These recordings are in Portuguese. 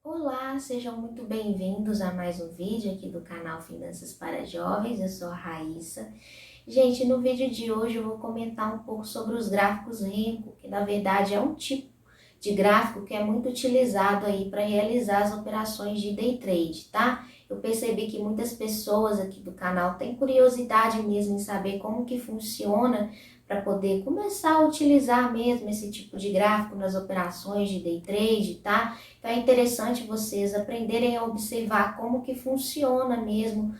Olá, sejam muito bem-vindos a mais um vídeo aqui do canal Finanças para Jovens. Eu sou a Raíssa. Gente, no vídeo de hoje eu vou comentar um pouco sobre os gráficos Renko, que na verdade é um tipo de gráfico que é muito utilizado aí para realizar as operações de day trade, tá? Eu percebi que muitas pessoas aqui do canal têm curiosidade mesmo em saber como que funciona para poder começar a utilizar mesmo esse tipo de gráfico nas operações de day trade, tá? Então é interessante vocês aprenderem a observar como que funciona mesmo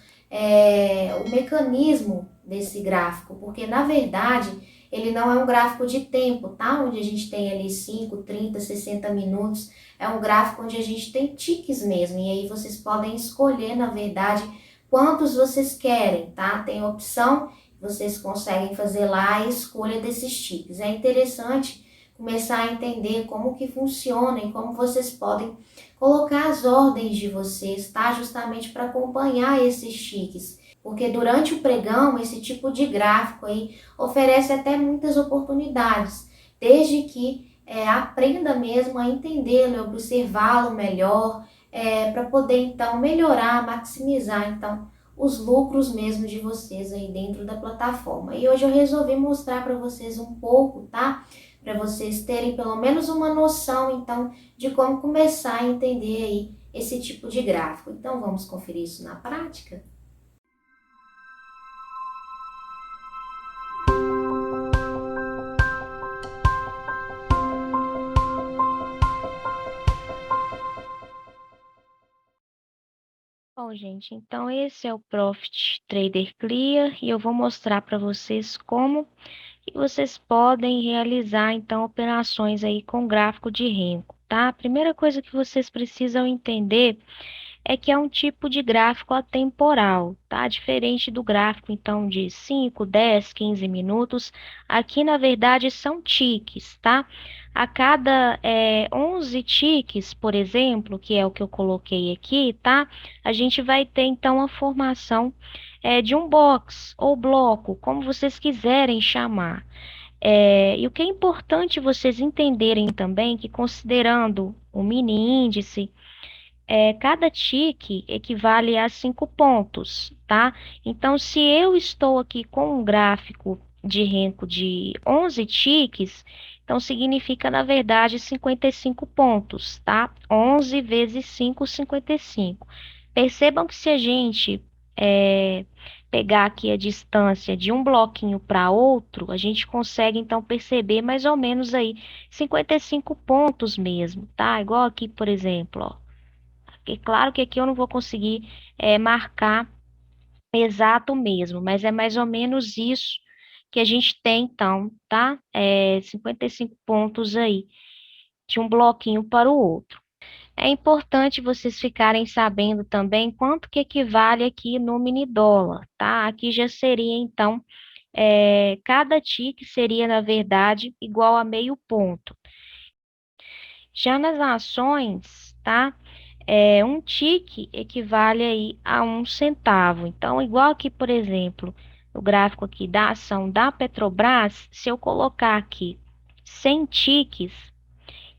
o mecanismo desse gráfico, porque na verdade ele não é um gráfico de tempo, tá? Onde a gente tem ali 5, 30, 60 minutos. É um gráfico onde a gente tem tiques mesmo. E aí vocês podem escolher, na verdade, quantos vocês querem, tá? Tem opção, vocês conseguem fazer lá a escolha desses tiques. É interessante começar a entender como que funciona e como vocês podem colocar as ordens de vocês, tá? Justamente para acompanhar esses tiques. Porque durante o pregão, esse tipo de gráfico aí oferece até muitas oportunidades, desde que aprenda mesmo a entendê-lo, e observá-lo melhor, para poder então melhorar, maximizar então os lucros mesmo de vocês aí dentro da plataforma. E hoje eu resolvi mostrar para vocês um pouco, tá? Para vocês terem pelo menos uma noção então de como começar a entender aí esse tipo de gráfico. Então vamos conferir isso na prática? Bom, gente, então esse é o Profit Trader Clear e eu vou mostrar para vocês como que vocês podem realizar então operações aí com gráfico de Renko, tá? A primeira coisa que vocês precisam entender é que é um tipo de gráfico atemporal, tá? Diferente do gráfico, então, de 5, 10, 15 minutos. Aqui, na verdade, são tiques, tá? A cada 11 tiques, por exemplo, que é o que eu coloquei aqui, tá? A gente vai ter, então, a formação de um box ou bloco, como vocês quiserem chamar. E o que é importante vocês entenderem também que, considerando o mini índice, cada tique equivale a 5 pontos, tá? Então, se eu estou aqui com um gráfico de renko de 11 tiques, então significa, na verdade, 55 pontos, tá? 11 vezes 5, 55. Percebam que se a gente é, pegar aqui a distância de um bloquinho para outro, a gente consegue, então, perceber mais ou menos aí 55 pontos mesmo, tá? Igual aqui, por exemplo, ó. E claro que aqui eu não vou conseguir marcar exato mesmo, mas é mais ou menos isso que a gente tem, então, tá? 55 pontos aí, de um bloquinho para o outro. É importante vocês ficarem sabendo também quanto que equivale aqui no mini dólar, tá? Aqui já seria, então, cada tique seria, na verdade, igual a meio ponto. Já nas ações, tá? Um tique equivale aí a 1 centavo. Então, igual aqui, por exemplo, o gráfico aqui da ação da Petrobras, se eu colocar aqui 100 tiques,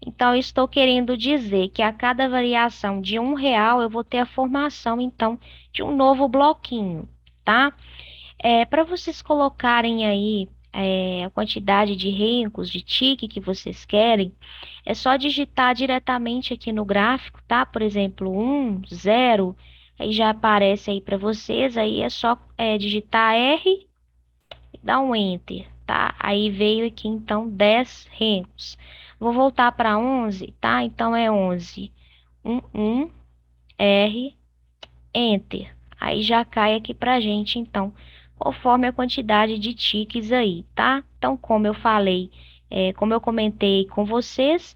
então eu estou querendo dizer que a cada variação de R$ 1 eu vou ter a formação, então, de um novo bloquinho, tá? Para vocês colocarem aí a quantidade de rencos, de tique que vocês querem, é só digitar diretamente aqui no gráfico, tá? Por exemplo, 1, 0, aí já aparece aí para vocês, aí é só digitar R e dar um Enter, tá? Aí veio aqui, então, 10 rencos. Vou voltar para 11, tá? Então, é 11, 1, R, Enter. Aí já cai aqui pra gente, então, conforme a quantidade de tiques aí, tá? Então, como eu falei, como eu comentei com vocês,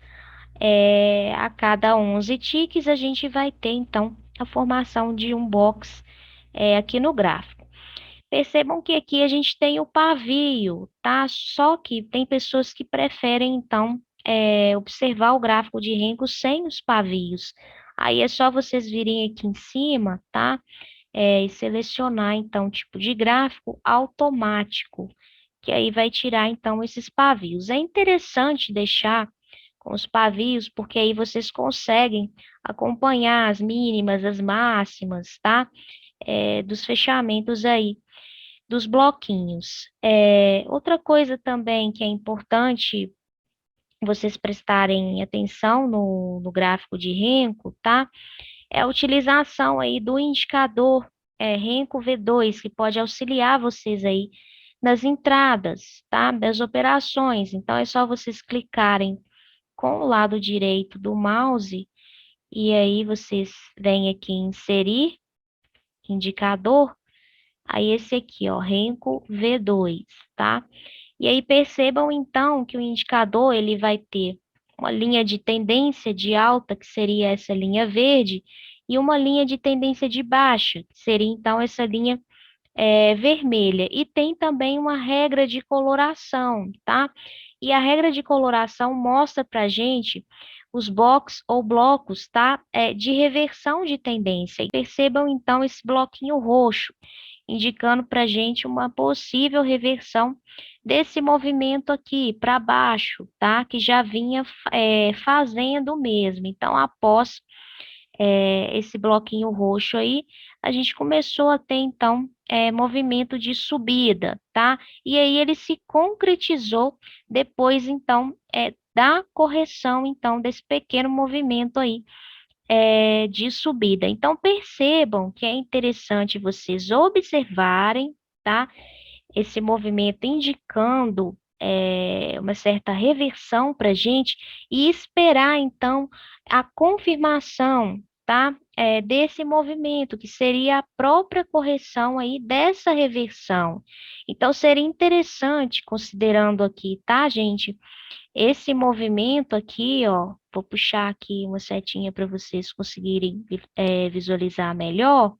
a cada 11 tiques a gente vai ter, então, a formação de um box aqui no gráfico. Percebam que aqui a gente tem o pavio, tá? Só que tem pessoas que preferem, então, observar o gráfico de Renko sem os pavios. Aí é só vocês virem aqui em cima, tá? E selecionar, então, tipo de gráfico automático, que aí vai tirar, então, esses pavios. É interessante deixar com os pavios, porque aí vocês conseguem acompanhar as mínimas, as máximas, tá? Dos fechamentos aí, dos bloquinhos. Outra coisa também que é importante vocês prestarem atenção no gráfico de Renko, tá? É a utilização aí do indicador Renko V2, que pode auxiliar vocês aí nas entradas, tá? Das operações. Então, é só vocês clicarem com o lado direito do mouse e aí vocês vêm aqui em inserir indicador, aí esse aqui, ó, Renko V2, tá? E aí percebam então que o indicador ele vai ter uma linha de tendência de alta, que seria essa linha verde, e uma linha de tendência de baixa, que seria então essa linha vermelha. E tem também uma regra de coloração, tá? E a regra de coloração mostra para gente os box ou blocos, tá? De reversão de tendência. E percebam então esse bloquinho roxo, indicando para gente uma possível reversão desse movimento aqui para baixo, tá? Que já vinha fazendo o mesmo. Então, após esse bloquinho roxo aí, a gente começou a ter, então, movimento de subida, tá? E aí ele se concretizou depois, então, da correção, então, desse pequeno movimento aí de subida. Então, percebam que é interessante vocês observarem, tá? Esse movimento indicando uma certa reversão para a gente e esperar, então, a confirmação, tá? Desse movimento, que seria a própria correção aí dessa reversão. Então, seria interessante, considerando aqui, tá, gente? Esse movimento aqui, ó, vou puxar aqui uma setinha para vocês conseguirem visualizar melhor.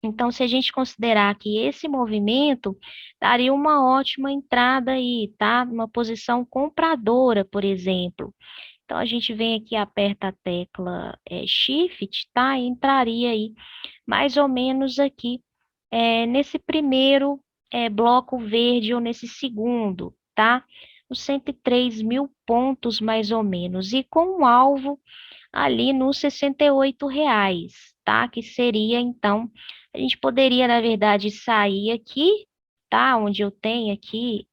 Então, se a gente considerar que esse movimento daria uma ótima entrada aí, tá? Uma posição compradora, por exemplo. Então, a gente vem aqui, aperta a tecla Shift, tá? E entraria aí mais ou menos aqui nesse primeiro bloco verde ou nesse segundo, tá? Os 103 mil pontos, mais ou menos. E com um alvo ali nos R$ 68, tá? Que seria, então, a gente poderia, na verdade, sair aqui, tá? Onde eu tenho aqui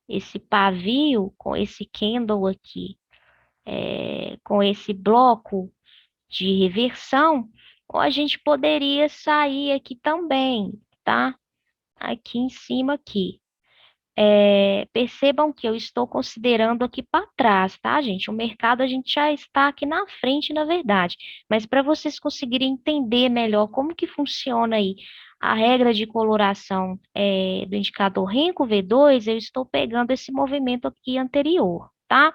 esse pavio com esse candle aqui, com esse bloco de reversão, ou a gente poderia sair aqui também, tá? Aqui em cima aqui. Percebam que eu estou considerando aqui para trás, tá, gente? O mercado a gente já está aqui na frente, na verdade. Mas para vocês conseguirem entender melhor como que funciona aí a regra de coloração do indicador Renko V2, eu estou pegando esse movimento aqui anterior, tá?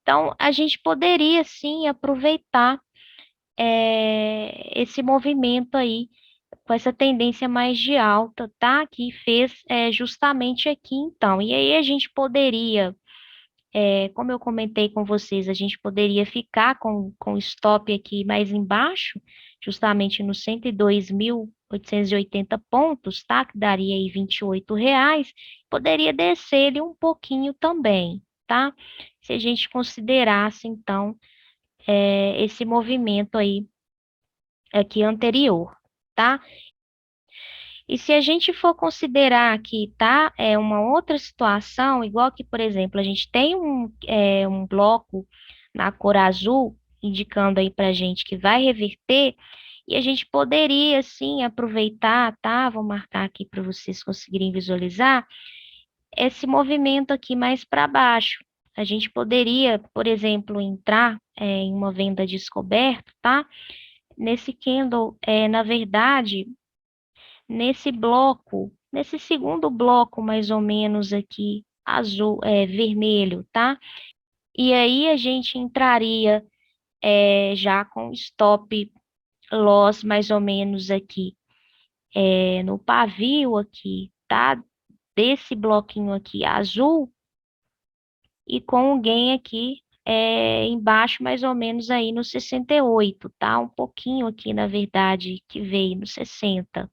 Então, a gente poderia sim aproveitar esse movimento aí com essa tendência mais de alta, tá? Que fez justamente aqui, então. E aí a gente poderia, como eu comentei com vocês, a gente poderia ficar com stop aqui mais embaixo, justamente nos 102.880 pontos, tá? Que daria aí R$ 28. Poderia descer ele um pouquinho também, tá? Se a gente considerasse, então, esse movimento aí aqui anterior, tá? E se a gente for considerar que tá uma outra situação, igual que, por exemplo, a gente tem um bloco na cor azul, indicando aí para a gente que vai reverter, e a gente poderia, sim, aproveitar, tá? Vou marcar aqui para vocês conseguirem visualizar esse movimento aqui mais para baixo. A gente poderia, por exemplo, entrar em uma venda descoberta, tá? Nesse candle, na verdade, nesse bloco, nesse segundo bloco, mais ou menos aqui, azul, vermelho, tá? E aí a gente entraria já com stop loss mais ou menos aqui no pavio aqui, tá? Desse bloquinho aqui azul e com o gain aqui embaixo mais ou menos aí no 68, tá? Um pouquinho aqui, na verdade, que veio no 60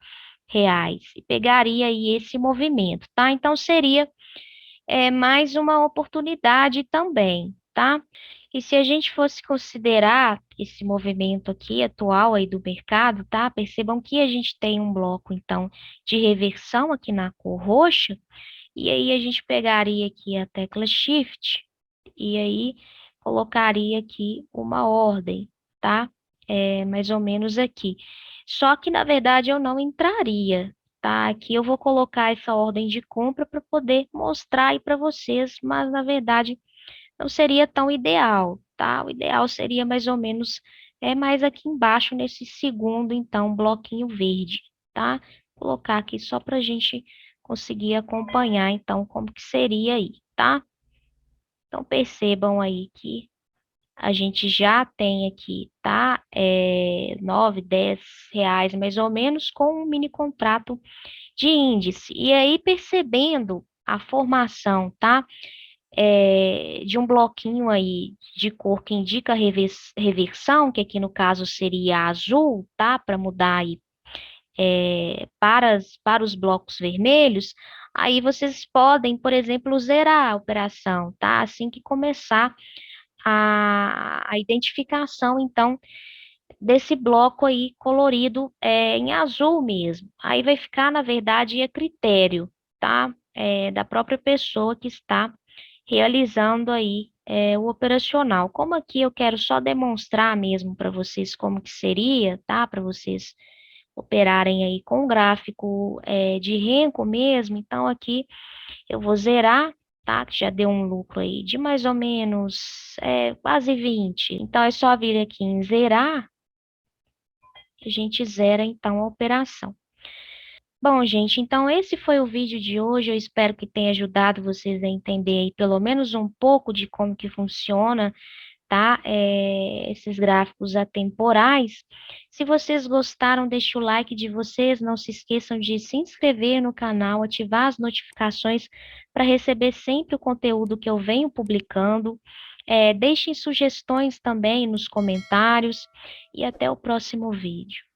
reais e pegaria aí esse movimento, tá? Então seria mais uma oportunidade também, tá? E se a gente fosse considerar esse movimento aqui atual aí do mercado, tá? Percebam que a gente tem um bloco, então, de reversão aqui na cor roxa, e aí a gente pegaria aqui a tecla Shift, e aí colocaria aqui uma ordem, tá? Mais ou menos aqui. Só que, na verdade, eu não entraria, tá? Aqui eu vou colocar essa ordem de compra para poder mostrar aí para vocês, mas, na verdade, não seria tão ideal, tá? O ideal seria mais ou menos mais aqui embaixo nesse segundo, então, bloquinho verde, tá? Vou colocar aqui só para a gente conseguir acompanhar, então, como que seria aí, tá? Então, percebam aí que a gente já tem aqui, tá? 9, 10 reais mais ou menos com um mini contrato de índice. E aí, percebendo a formação, tá? De um bloquinho aí de cor que indica reversão, que aqui no caso seria azul, tá? Para mudar aí para os blocos vermelhos, aí vocês podem, por exemplo, zerar a operação, tá? Assim que começar a identificação, então, desse bloco aí colorido em azul mesmo. Aí vai ficar, na verdade, a critério, tá? Da própria pessoa que está realizando aí o operacional. Como aqui eu quero só demonstrar mesmo para vocês como que seria, tá? Para vocês operarem aí com gráfico de renco mesmo, então aqui eu vou zerar, tá? Que já deu um lucro aí de mais ou menos quase 20. Então é só vir aqui em zerar, que a gente zera então a operação. Bom, gente, então esse foi o vídeo de hoje. Eu espero que tenha ajudado vocês a entender aí pelo menos um pouco de como que funciona, tá? Esses gráficos atemporais. Se vocês gostaram, deixe o like de vocês. Não se esqueçam de se inscrever no canal, ativar as notificações para receber sempre o conteúdo que eu venho publicando. Deixem sugestões também nos comentários e até o próximo vídeo.